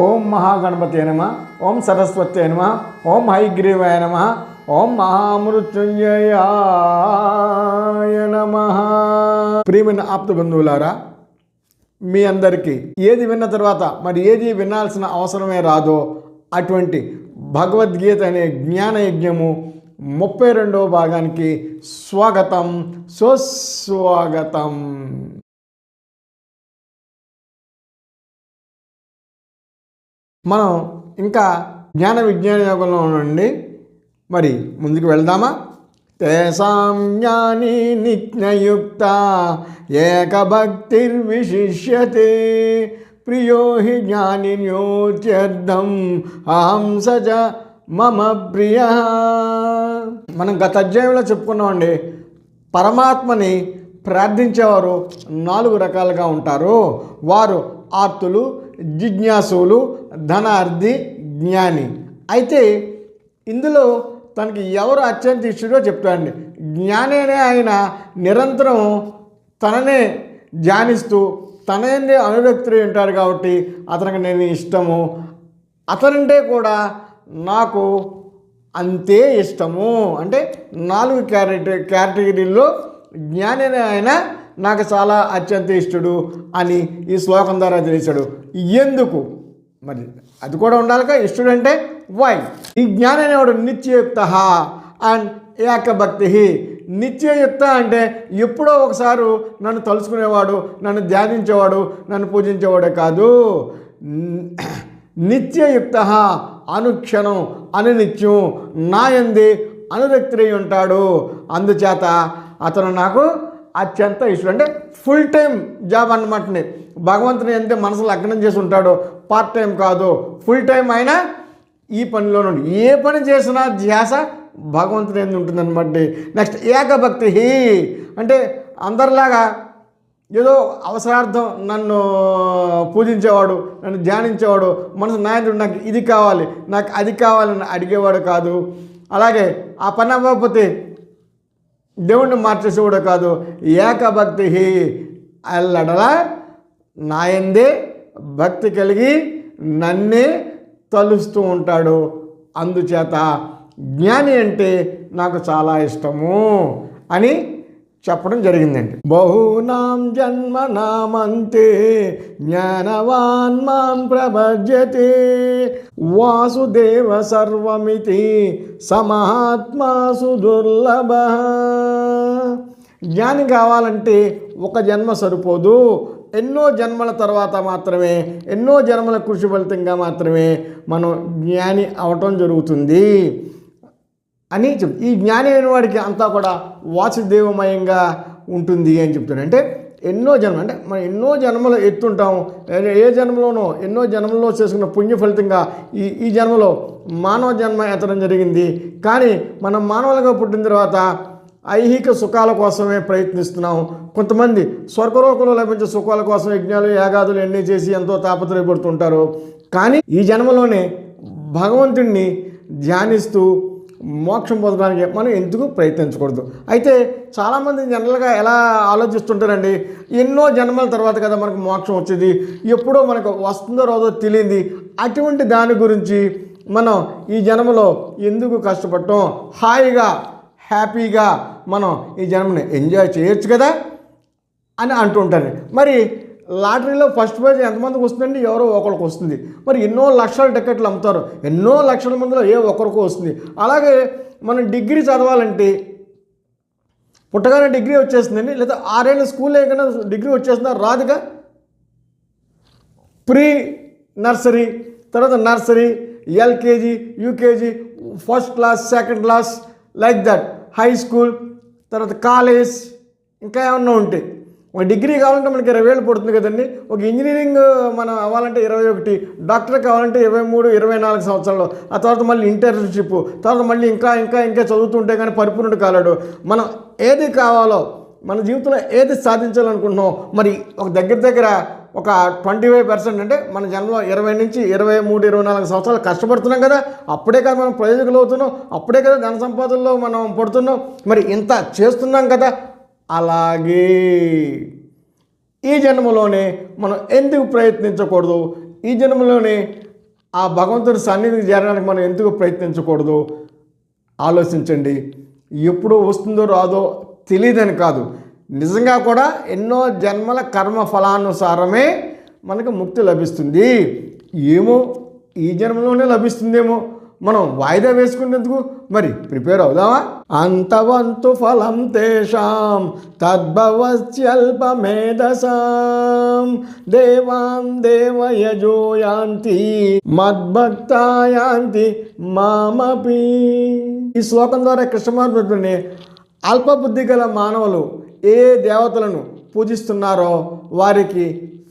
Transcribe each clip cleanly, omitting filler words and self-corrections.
ఓం మహాగణపతే నమః, ఓం సరస్వత్యై నమః, ఓం హయగ్రీవాయ నమః, ఓం మహామృత్యుంజయాయ నమః. ప్రియమైన ఆప్త బంధువులారా, మీ అందరికీ ఏది విన్న తర్వాత మరి ఏది వినాల్సిన అవసరమే రాదో అటువంటి భగవద్గీత అనే జ్ఞాన యజ్ఞము 32వ భాగానికి స్వాగతం, సుస్వాగతం. మనం ఇంకా జ్ఞాన విజ్ఞాన యోగంలో ఉండండి. మరి ముందుకు వెళ్దామా? తేషాం జ్ఞాని నిత్యయుక్త ఏకభక్తిర్విశిష్యతే ప్రియో హి జ్ఞానిన్యోత్యర్థం అహం సజ మమ ప్రియ. మనం గత అధ్యాయంలో చెప్పుకున్నామండి, పరమాత్మని ప్రార్థించేవారు 4 రకాలుగా ఉంటారు. వారు ఆర్తులు, జిజ్ఞాసులు, ధనార్థి, జ్ఞాని. అయితే ఇందులో తనకి ఎవరు అత్యంత ఇష్టడో చెప్తాడండి. జ్ఞాని అనే ఆయన నిరంతరం తననే ధ్యానిస్తూ తననే అనురక్తి ఉంటాడు కాబట్టి అతనికి నేను ఇష్టము, అతనంటే కూడా నాకు అంతే ఇష్టము. అంటే 4 కేటగిరీల్లో జ్ఞాని అనే ఆయన నాకు చాలా అత్యంత ఇష్టడు అని ఈ శ్లోకం ద్వారా తెలిసాడు. ఎందుకు మరి అది కూడా ఉండాలిగా. ఇష్టడు అంటే వై? ఈ జ్ఞాని అనేవాడు నిత్యయుక్త అండ్ ఏకభక్తి. నిత్యయుక్త అంటే ఎప్పుడో ఒకసారి నన్ను తలుచుకునేవాడు, నన్ను ధ్యానించేవాడు, నన్ను పూజించేవాడే కాదు. నిత్యయుక్త అనుక్షణం అనునిత్యం నా యందే అనురక్తి ఉంటాడు. అందుచేత అతను నాకు అత్యంత ఇష్టం. అంటే ఫుల్ టైం జాబ్ అన్నమాటని. భగవంతుని ఎంత మనసు లగ్నం చేసి ఉంటాడో, పార్ట్ టైం కాదు, ఫుల్ టైం అయినా ఈ పనిలో నుండి ఏ పని చేసినా ధ్యాస భగవంతుని ఎంత ఉంటుందన్నమాట. నెక్స్ట్ ఏకభక్తి అంటే అందరిలాగా ఏదో అవసరార్థం నన్ను పూజించేవాడు, నన్ను ధ్యానించేవాడు, మనసు నాయకుడు నాకు ఇది కావాలి, నాకు అది కావాలని అడిగేవాడు కాదు. అలాగే ఆ పని అవ్వకపోతే దేవుణ్ణి మార్చేసేవాడు కాదు. ఏకభక్తి అల్లడలా నాయందే భక్తి కలిగి నన్నే తలుస్తూ ఉంటాడు. అందుచేత జ్ఞాని అంటే నాకు చాలా ఇష్టము అని చెప్పడం జరిగిందండి. బహూనాం జన్మనామంతే జ్ఞానవాన్ మాం ప్రపద్యతే వాసుదేవ సర్వమితి సమహాత్మాసు దుర్లభ. జ్ఞాని కావాలంటే ఒక జన్మ సరిపోదు, ఎన్నో జన్మల తర్వాత మాత్రమే, ఎన్నో జన్మల కృషి ఫలితంగా మాత్రమే మనం జ్ఞాని అవటం జరుగుతుంది అని ఈ జ్ఞాని అయిన వాడికి అంతా కూడా వాసుదేవమయంగా ఉంటుంది అని చెప్తున్నాడు. అంటే ఎన్నో జన్మ అంటే మనం ఎన్నో జన్మలు ఎత్తుంటాం. ఏ జన్మలోనో ఎన్నో జన్మల్లో చేసుకున్న పుణ్య ఫలితంగా ఈ జన్మలో మానవ జన్మ ఎత్తడం జరిగింది. కానీ మనం మానవులుగా పుట్టిన తర్వాత ఐహిక సుఖాల కోసమే ప్రయత్నిస్తున్నాం. కొంతమంది స్వర్గలోకంలో లభించే సుఖాల కోసం యజ్ఞాలు యాగాదులు ఎన్ని చేసి ఎంతో తాపత్రయపడుతుంటారు. కానీ ఈ జన్మలోనే భగవంతుణ్ణి ధ్యానిస్తూ మోక్షం పొందడానికి మనం ఎందుకు ప్రయత్నించకూడదు? అయితే చాలామంది జనరల్గా ఎలా ఆలోచిస్తుంటారండి, ఎన్నో జన్మల తర్వాత కదా మనకు మోక్షం వచ్చేది, ఎప్పుడో మనకు వస్తుందో రాదో తెలియంది. అటువంటి దాని గురించి మనం ఈ జన్మలో ఎందుకు కష్టపడటం, హాయిగా హ్యాపీగా మనం ఈ జన్మని ఎంజాయ్ చేయొచ్చు కదా అని అంటుంటారు. మరి లాటరీలో ఫస్ట్ ప్రైజ్ ఎంతమందికి వస్తుందండి? ఎవరో ఒకరికి వస్తుంది. మరి ఎన్నో లక్షల టికెట్లు అమ్ముతారు, ఎన్నో లక్షల మందిలో ఏ ఒక్కరికో వస్తుంది. అలాగే మనం డిగ్రీ చదవాలంటే పుట్టగానే డిగ్రీ వచ్చేస్తుందండి, లేదా 6 ఏళ్ళ స్కూల్ లేకుండా డిగ్రీ వచ్చేస్తుందా? రాదుగా. ప్రీ నర్సరీ, తర్వాత nursery, LKG, UKG, first class, second class, like that, high school, తర్వాత కాలేజ్, ఇంకా ఏమన్నా ఉంటాయి. ఒక డిగ్రీ కావాలంటే మనకి 20 ఏళ్ళు పడుతుంది కదండి. ఒక ఇంజనీరింగ్ మనం అవ్వాలంటే 21, డాక్టర్ కావాలంటే 23, 24 సంవత్సరాలు. ఆ తర్వాత మళ్ళీ ఇంటర్న్షిప్, తర్వాత మళ్ళీ ఇంకా ఇంకా ఇంకా చదువుతుంటే కానీ పరిపూర్ణుడు కాలేడు. మనం ఏది కావాలో, మన జీవితంలో ఏది సాధించాలనుకుంటున్నాం, మరి ఒక దగ్గర ఒక 25% అంటే మన జన్మలో 20 నుంచి 23, 24 సంవత్సరాలు కష్టపడుతున్నాం కదా, అప్పుడే కదా మనం ప్రయోజకులు అవుతున్నాం, అప్పుడే కదా ధన సంపాదనలో మనం పడుతున్నాం. మరి ఇంత చేస్తున్నాం కదా, అలాగే ఈ జన్మలోనే మనం ఎందుకు ప్రయత్నించకూడదు? ఈ జన్మలోనే ఆ భగవంతుడి సన్నిధికి చేరడానికి మనం ఎందుకు ప్రయత్నించకూడదు? ఆలోచించండి. ఎప్పుడు వస్తుందో రాదో తెలియదని కాదు, నిజంగా కూడా ఎన్నో జన్మల కర్మ ఫలానుసారమే మనకు ముక్తి లభిస్తుంది. ఏమో ఈ జన్మలోనే లభిస్తుందేమో, మనం వాయిదా వేసుకునేందుకు మరి ప్రిపేర్ అవుదామా? అంతవంతు ఫలం తేషాం తద్భవత్యల్పమేధసాం దేవాం దేవయజో యాంతి మద్భక్తా యాంతి మామపి. ఈ శ్లోకం ద్వారా కృష్ణ పరమాత్ముని అల్పబుద్ధి గల మానవులు ఏ దేవతలను పూజిస్తున్నారో వారికి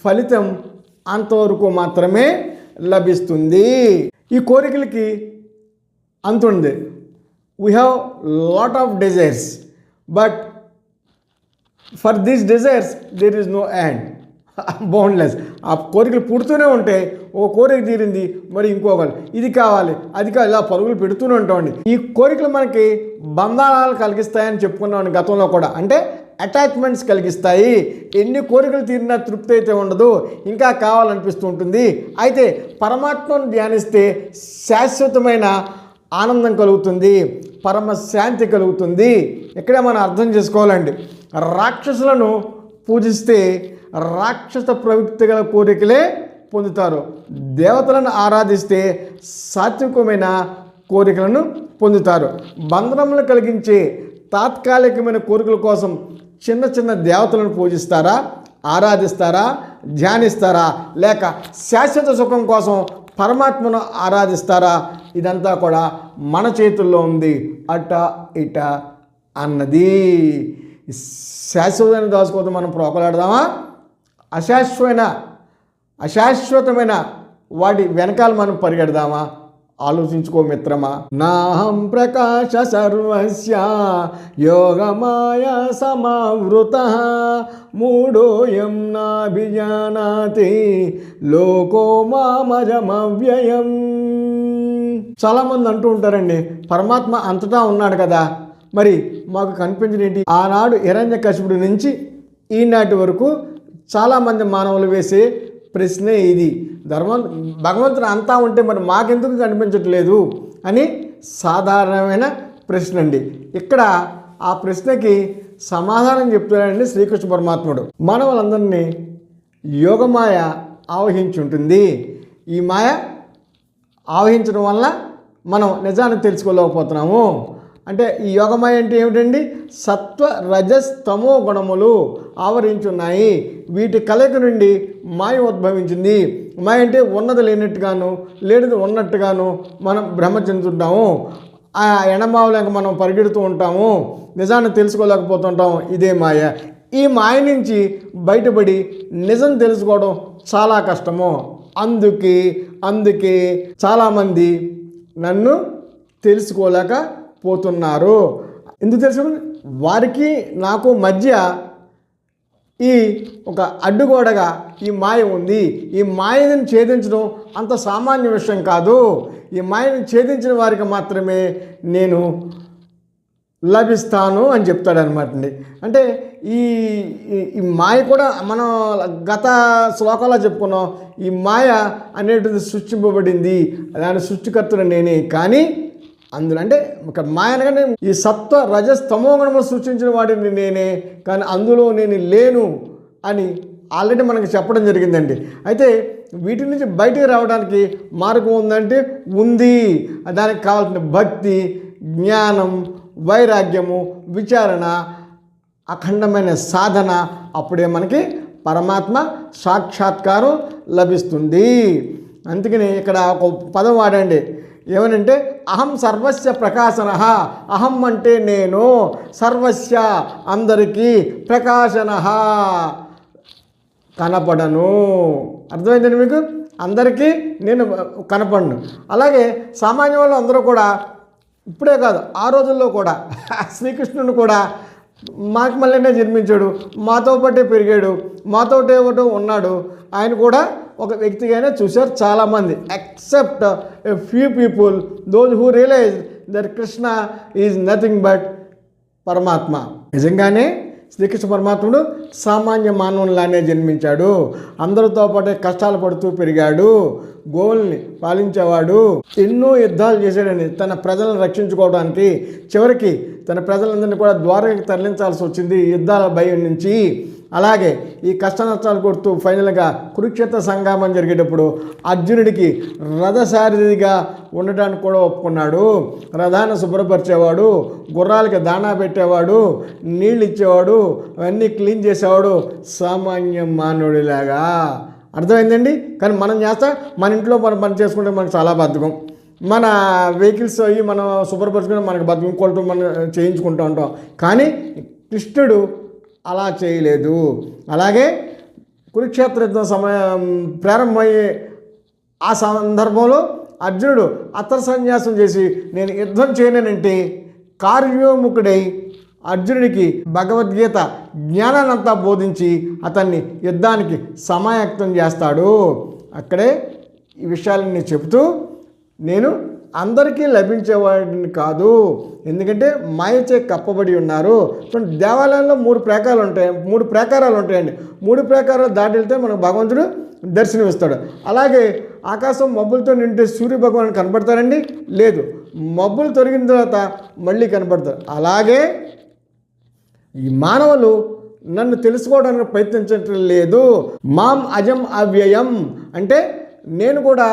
ఫలితం అంతవరకు మాత్రమే లభిస్తుంది. ఈ కోరికలకి అంతుంది. We have lot of desires, but for these desires there is no end, boundless. ఆ కోరికలు పుడుతూనే ఉంటాయి. ఓ కోరిక తీరింది, మరి ఇంకొకరు ఇది కావాలి అది కావాలి, ఇలా పరుగులు పెడుతూనే ఉంటామండి. ఈ కోరికలు మనకి బంధాలు కలిగిస్తాయని చెప్పుకున్నామండి గతంలో కూడా. అంటే అటాచ్మెంట్స్ కలిగిస్తాయి. ఎన్ని కోరికలు తీరినా తృప్తి అయితే ఉండదు, ఇంకా కావాలనిపిస్తూ ఉంటుంది. అయితే పరమాత్మను ధ్యానిస్తే శాశ్వతమైన ఆనందం కలుగుతుంది, పరమశాంతి కలుగుతుంది. ఇక్కడే మనం అర్థం చేసుకోవాలండి. రాక్షసులను పూజిస్తే రాక్షస ప్రవృత్తి గల కోరికలే పొందుతారు. దేవతలను ఆరాధిస్తే సాత్వికమైన కోరికలను పొందుతారు. బంధనములు కలిగించే తాత్కాలికమైన కోరికల కోసం చిన్న చిన్న దేవతలను పూజిస్తారా, ఆరాధిస్తారా, ధ్యానిస్తారా, లేక శాశ్వత సుఖం కోసం పరమాత్మను ఆరాధిస్తారా? ఇదంతా కూడా మన చేతుల్లో ఉంది. అట ఇట అన్నది శాశ్వతమైన దాచుకోవడం మనం ప్రోకలాడదామా? అశాశ్వతమైన వాటి వెనకాల మనం పరిగెడదామా? ఆలోచించుకో మిత్రమా. నాహం ప్రకాశ సర్వస్య యోగమాయ సమావృత మూఢోయం నాభిజానాతి లోకో మామజమవ్యయం. చాలామంది అంటూ ఉంటారండి, పరమాత్మ అంతటా ఉన్నాడు కదా, మరి మాకు కనిపించినటి. ఆనాడు హిరణ్యకశిపుడి నుంచి ఈనాటి వరకు చాలామంది మానవులు వేసే ప్రశ్నే ఇది. భగవంతుడు అంతా ఉంటే మరి మాకెందుకు కనిపించట్లేదు అని సాధారణమైన ప్రశ్న అండి. ఇక్కడ ఆ ప్రశ్నకి సమాధానం చెప్తాడండి శ్రీకృష్ణ పరమాత్ముడు. మానవులందరినీ యోగమాయ ఆవహించి ఉంటుంది. ఈ మాయ ఆవహించడం వల్ల మనం నిజాన్ని తెలుసుకోలేకపోతున్నాము. అంటే ఈ యోగమాయ అంటే ఏమిటండి? సత్వ రజస్ తమో గుణములు ఆవరించున్నాయి. వీటి కలయిక నుండి మాయ ఉద్భవించింది. మాయ అంటే ఉన్నది లేనట్టుగాను, లేనిది ఉన్నట్టుగాను మనం భ్రమ చెందుతుంటాము. ఆ ఎడమావులంక మనం పరిగెడుతూ ఉంటాము, నిజాన్ని తెలుసుకోలేకపోతుంటాము. ఇదే మాయ. ఈ మాయ నుంచి బయటపడి నిజం తెలుసుకోవడం చాలా కష్టము. అందుకే చాలామంది నన్ను తెలుసుకోలేకపోతున్నారు. ఎందుకు తెలుసుకోండి? వారికి నాకు మధ్య ఈ ఒక అడ్డుగోడగా ఈ మాయ ఉంది. ఈ మాయను ఛేదించడం అంత సామాన్య విషయం కాదు. ఈ మాయను ఛేదించిన వారికి మాత్రమే నేను లభిస్తాను అని చెప్తాడనమాట అండి. అంటే ఈ మాయ కూడా మనం గత శ్లోకాల్లో చెప్పుకున్నాం. ఈ మాయ అనేటిది సృష్టింపబడింది, దాని సృష్టికర్తను నేనే. కానీ అందులో అంటే ఒక మాయ అనగానే ఈ సత్వ రజస్ తమో గుణములు సృష్టించిన వాడిని నేనే, కానీ అందులో నేను లేను అని ఆల్రెడీ మనకి చెప్పడం జరిగిందండి. అయితే వీటి నుంచి బయటికి రావడానికి మార్గం ఉందంటే ఉంది. దానికి కావాల్సిన భక్తి, జ్ఞానం, వైరాగ్యము, విచారణ, అఖండమైన సాధన. అప్పుడే మనకి పరమాత్మ సాక్షాత్కారం లభిస్తుంది. అందుకని ఇక్కడ ఒక పదం వాడండి. ఏమనంటే అహం సర్వస్య ప్రకాశన. అహం అంటే నేను, సర్వస్య అందరికీ, ప్రకాశన కనపడను. అర్థమైందండి మీకు? అందరికీ నేను కనపడను. అలాగే సామాన్య వాళ్ళు అందరూ కూడా ఇప్పుడే కాదు, ఆ రోజుల్లో కూడా శ్రీకృష్ణుని కూడా మాకు మళ్ళీనే జన్మించాడు, మాతో పాటే పెరిగాడు, మాతోటే ఒకటి ఉన్నాడు. ఆయన కూడా ఒక వ్యక్తిగానే చూశారు చాలామంది. Except a few people, those who realise that Krishna is nothing but పరమాత్మ. నిజంగానే శ్రీకృష్ణ పరమాత్ముడు సామాన్య మానవునిలానే జన్మించాడు. అందరితో పాటే కష్టాలు పడుతూ పెరిగాడు. గోవుల్ని పాలించేవాడు. ఎన్నో యుద్ధాలు చేశాడని తన ప్రజలను రక్షించుకోవడానికి. చివరికి తన ప్రజలందరినీ కూడా ద్వారకకి తరలించాల్సి వచ్చింది యుద్ధాల భయం నుంచి. అలాగే ఈ కష్ట నష్టాలు కొడుతూ ఫైనల్గా కురుక్షేత్ర సంగ్రామం జరిగేటప్పుడు అర్జునుడికి రథసారథిగా ఉండటానికి కూడా ఒప్పుకున్నాడు. రథాన్ని శుభ్రపరిచేవాడు, గుర్రాలకి దాణా పెట్టేవాడు, నీళ్ళు ఇచ్చేవాడు, అవన్నీ క్లీన్ చేసేవాడు. సామాన్య మానవుడిలాగా. అర్థమైందండి? కానీ మనం చేస్తా మన ఇంట్లో మనం పని చేసుకుంటే మనకు చాలా బద్ధకం. మన వెహికల్స్ అయ్యి మనం శుభ్రపరచుకుని మనకు బద్ధకం, ఇంకోటి మనం చేయించుకుంటూ ఉంటాం. కానీ కృష్ణుడు అలా చేయలేదు. అలాగే కురుక్షేత్ర యుద్ధం సమయం ప్రారంభమయ్యే ఆ సందర్భంలో అర్జునుడు అస్త్ర సన్యాసం చేసి నేను యుద్ధం చేయలేనంటే కార్యోముఖుడై అర్జునుడికి భగవద్గీత జ్ఞానాన్నంతా బోధించి అతన్ని యుద్ధానికి సమాయత్తం చేస్తాడు. అక్కడే ఈ విషయాలన్నీ చెబుతూ నేను అందరికీ లభించేవాడిని కాదు, ఎందుకంటే మాయచే కప్పబడి ఉన్నారు. దేవాలయంలో మూడు ప్రాకారాలు ఉంటాయండి. మూడు ప్రాకారాలు దాటి వెళ్తే మనకు భగవంతుడు దర్శనమిస్తాడు. అలాగే ఆకాశం మబ్బులతో నింటే సూర్య భగవాన్ కనపడతారండి? లేదు, మబ్బులు తొలగిన తర్వాత మళ్ళీ కనపడతారు. అలాగే ఈ మానవులు నన్ను తెలుసుకోవడానికి ప్రయత్నించటం లేదు. మాం అజం అవ్యయం అంటే నేను కూడా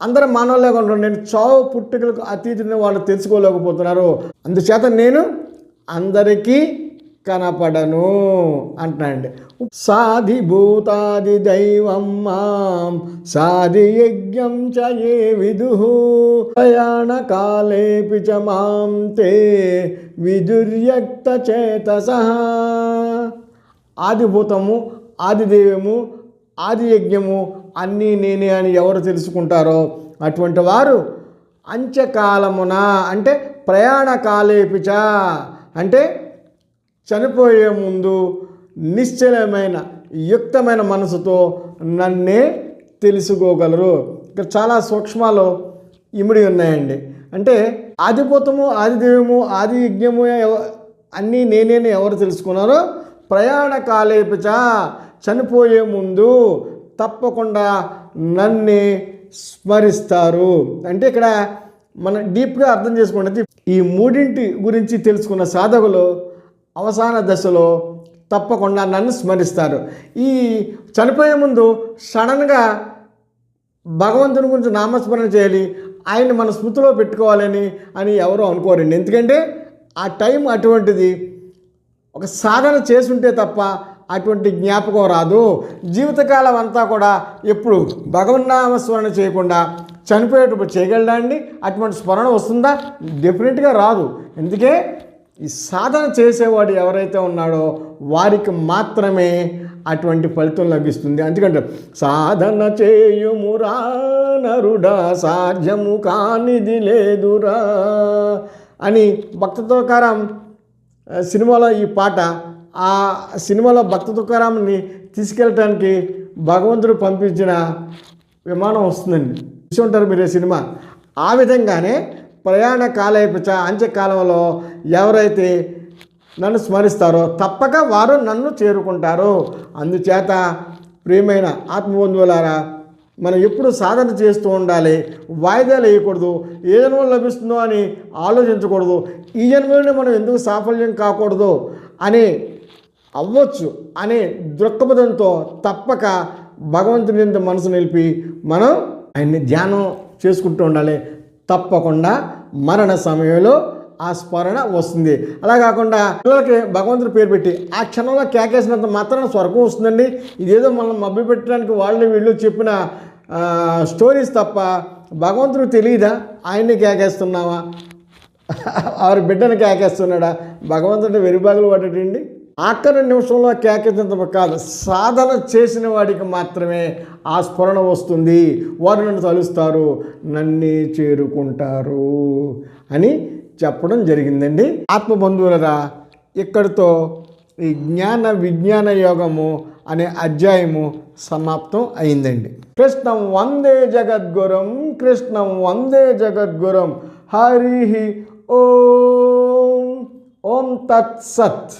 అందరూ మానవులాగా ఉంటాను. నేను చావు పుట్టుకలకు అతీతుని వాళ్ళు తెలుసుకోలేకపోతున్నారు. అందుచేత నేను అందరికీ కనపడను అంటున్నానండి. సాధిభూతాది దైవం మాం సాధి యజ్ఞం చ ఏ విదుః ప్రయాణ కాలేపి చ మాం తే విదుర్యక్త చేతసః. ఆదిభూతము, ఆదిదైవము, ఆది యజ్ఞము అన్నీ నేనే అని ఎవరు తెలుసుకుంటారో అటువంటి వారు అంత్యకాలమున అంటే ప్రయాణ కాలేపిచ అంటే చనిపోయే ముందు నిశ్చలమైన యుక్తమైన మనసుతో నన్నే తెలుసుకోగలరు. ఇక్కడ చాలా సూక్ష్మాలు ఇమిడి ఉన్నాయండి. అంటే ఆదిభూతము, ఆదిదైవము, ఆది యజ్ఞము అన్నీ నేనే ఎవరు తెలుసుకున్నారో ప్రయాణ కాలేపిచ చనిపోయే ముందు తప్పకుండా నన్నే స్మరిస్తారు. అంటే ఇక్కడ మనం డీప్గా అర్థం చేసుకున్నది ఈ మూడింటి గురించి తెలుసుకున్న సాధకులు అవసాన దశలో తప్పకుండా నన్ను స్మరిస్తారు. ఈ చనిపోయే ముందు సడన్గా భగవంతుని గురించి నామస్మరణ చేయాలి, ఆయన్ని మన స్మృతిలో పెట్టుకోవాలని ఎవరు అనుకోరండి. ఎందుకంటే ఆ టైం అటువంటిది. ఒక సాధన చేసుంటే తప్ప అటువంటి జ్ఞాపకం రాదు. జీవితకాలం అంతా కూడా ఎప్పుడు భగవన్నామస్మరణ చేయకుండా చనిపోయేటప్పుడు చేయగలడా అండి? అటువంటి స్మరణ వస్తుందా? డెఫినెట్గా రాదు. అందుకే ఈ సాధన చేసేవాడు ఎవరైతే ఉన్నాడో వారికి మాత్రమే అటువంటి ఫలితం లభిస్తుంది. ఎందుకంటే సాధన చేయుమురా నరుడా సాధ్యము కానిది లేదురా అని భక్త తుకారాం సినిమాలో ఈ పాట, ఆ సినిమాలో భక్త తుకారాంని తీసుకెళ్ళటానికి భగవంతుడు పంపించిన విమానం వస్తుందండి. చూసి ఉంటారు మీరు ఈ సినిమా. ఆ విధంగానే ప్రయాణ కాలేపిచ అంత్యకాలంలో ఎవరైతే నన్ను స్మరిస్తారో తప్పక వారు నన్ను చేరుకుంటారు. అందుచేత ప్రియమైన ఆత్మబంధువులారా, మనం ఎప్పుడు సాధన చేస్తూ ఉండాలి. వాయిదాలు వేయకూడదు. ఏ జన్మలో లభిస్తుందో అని ఆలోచించకూడదు. ఈ జన్మలోనే మనం ఎందుకు సాఫల్యం కాకూడదు అని అవ్వచ్చు అనే దృక్పథంతో తప్పక భగవంతుని మీద మనసు నిలిపి మనం ఆయన్ని ధ్యానం చేసుకుంటూ ఉండాలి. తప్పకుండా మరణ సమయంలో ఆ స్మరణ వస్తుంది. అలా కాకుండా పిల్లలకి భగవంతుడి పేరు పెట్టి ఆ క్షణంలో కేకేసినంత మాత్రాన స్వర్గం వస్తుందండి. ఇదేదో మనం మభ్య పెట్టడానికి వాళ్ళు వీళ్ళు చెప్పిన స్టోరీస్ తప్ప భగవంతుడికి తెలియదా? ఆయన్ని కేకేస్తున్నావా? ఆవిడ బిడ్డను కేకేస్తున్నాడా? భగవంతుడి వెరిబాగులు పడటండి. ఆఖరి నిమిషంలో కేకేసినంత కాదు, సాధన చేసిన వాడికి మాత్రమే ఆ స్ఫురణ వస్తుంది. వారు నన్ను తలుస్తారు, నన్నే చేరుకుంటారు అని చెప్పడం జరిగిందండి. ఆత్మబంధువులరా, ఇక్కడితో ఈ జ్ఞాన విజ్ఞాన యోగము అనే అధ్యాయము సమాప్తం అయిందండి. కృష్ణం వందే జగద్గురం, కృష్ణం వందే జగద్గురం. హరి ఓం. ఓం తత్సత్.